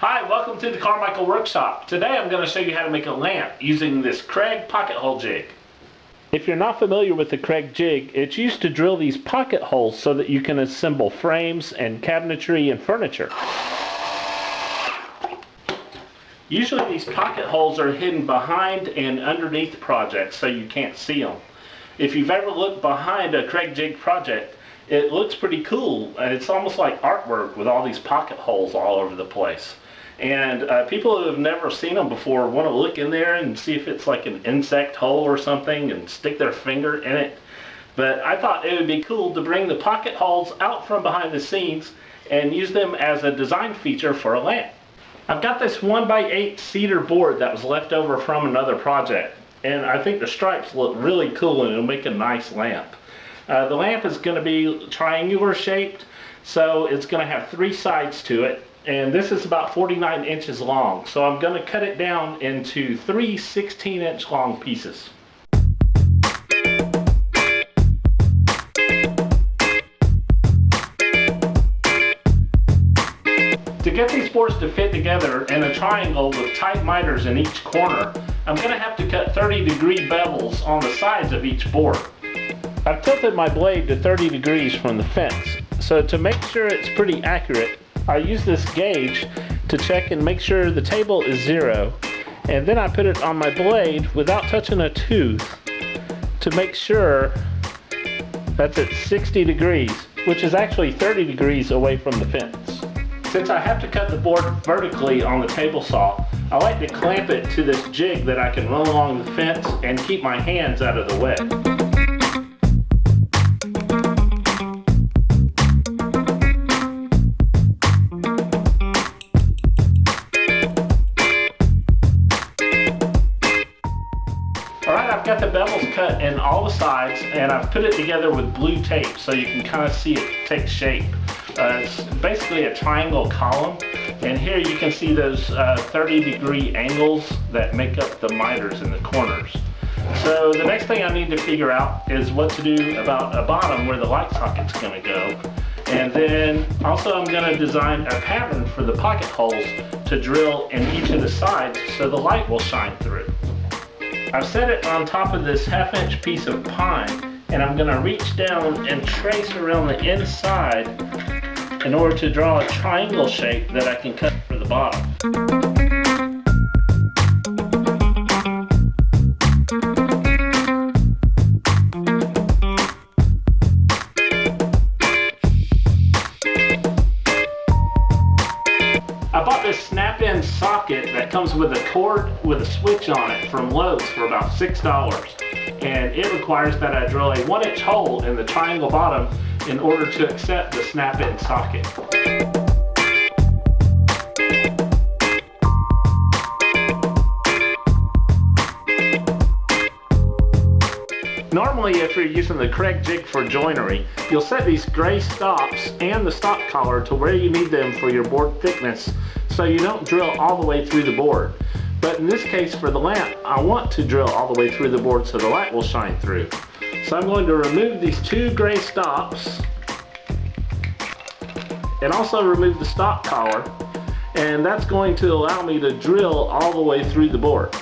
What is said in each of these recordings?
Hi, welcome to the Carmichael workshop. Today I'm going to show you how to make a lamp using this Kreg pocket hole jig. If you're not familiar with the Kreg jig, it's used to drill these pocket holes so that you can assemble frames and cabinetry and furniture. Usually these pocket holes are hidden behind and underneath projects so you can't see them. If you've ever looked behind a Kreg jig project, it looks pretty cool. It's almost like artwork with all these pocket holes all over the place. And people who have never seen them before want to look in there and see if it's like an insect hole or something and stick their finger in it. But I thought it would be cool to bring the pocket holes out from behind the scenes and use them as a design feature for a lamp. I've got this 1x8 cedar board that was left over from another project, and I think the stripes look really cool and it'll make a nice lamp. The lamp is going to be triangular shaped, so it's going to have 3 sides to it, and this is about 49 inches long, so I'm going to cut it down into 3 16-inch long pieces. To get these boards to fit together in a triangle with tight miters in each corner, I'm going to have to cut 30-degree bevels on the sides of each board. I've tilted my blade to 30 degrees from the fence, so to make sure it's pretty accurate, I use this gauge to check and make sure the table is 0, and then I put it on my blade without touching a tooth to make sure that's at 60 degrees, which is actually 30 degrees away from the fence. Since I have to cut the board vertically on the table saw, I like to clamp it to this jig that I can run along the fence and keep my hands out of the way. Alright, I've got the bevels cut in all the sides, and I've put it together with blue tape so you can kind of see it take shape. It's basically a triangle column, and here you can see those 30-degree angles that make up the miters in the corners. So the next thing I need to figure out is what to do about a bottom where the light socket's going to go. And then also I'm going to design a pattern for the pocket holes to drill in each of the sides so the light will shine through. I've set it on top of this 1/2-inch piece of pine, and I'm going to reach down and trace around the inside in order to draw a triangle shape that I can cut for the bottom. I bought this snap-in socket that comes with a cord with a switch on it from Lowe's for about $6, and it requires that I drill a 1-inch hole in the triangle bottom in order to accept the snap-in socket. Normally, if you're using the Kreg jig for joinery, you'll set these gray stops and the stop collar to where you need them for your board thickness so you don't drill all the way through the board. But in this case for the lamp, I want to drill all the way through the board so the light will shine through. So I'm going to remove these 2 gray stops and also remove the stop collar, and that's going to allow me to drill all the way through the board.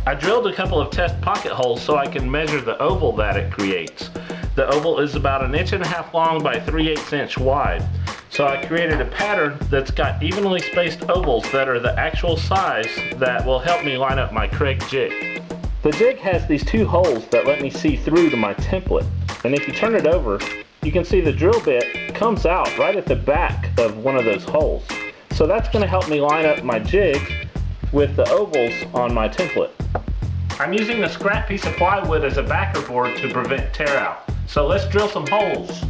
I drilled a couple of test pocket holes so I can measure the oval that it creates. The oval is about 1.5 inches long by 3/8 inch wide. So I created a pattern that's got evenly spaced ovals that are the actual size that will help me line up my Kreg jig. The jig has these 2 holes that let me see through to my template, and if you turn it over, you can see the drill bit comes out right at the back of one of those holes. So that's going to help me line up my jig with the ovals on my template. I'm using a scrap piece of plywood as a backer board to prevent tear out. So let's drill some holes.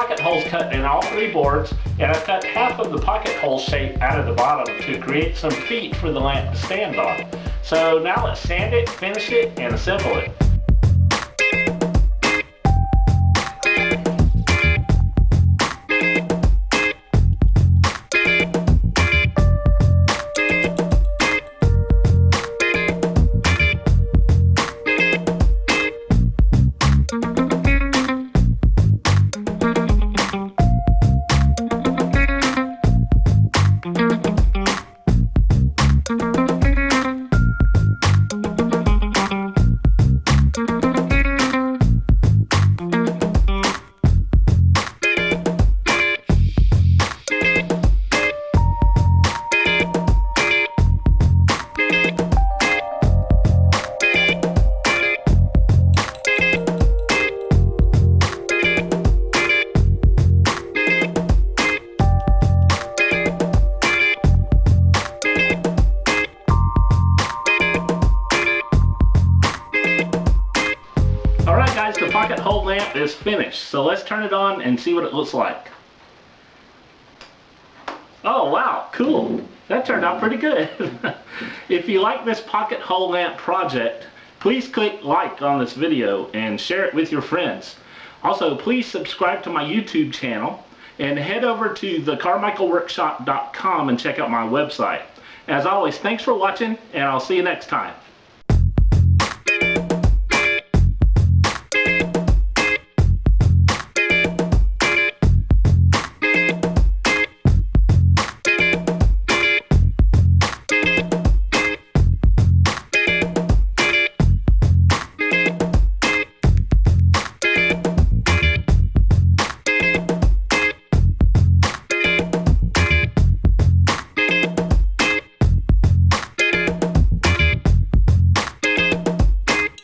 pocket holes cut in all 3 boards, and I've cut half of the pocket hole shape out of the bottom to create some feet for the lamp to stand on. So now let's sand it, finish it, and assemble it. Alright guys, the pocket hole lamp is finished, so let's turn it on and see what it looks like. Oh wow, cool. That turned out pretty good. If you like this pocket hole lamp project, please click like on this video and share it with your friends. Also, please subscribe to my YouTube channel and head over to thecarmichaelworkshop.com and check out my website. As always, thanks for watching, and I'll see you next time.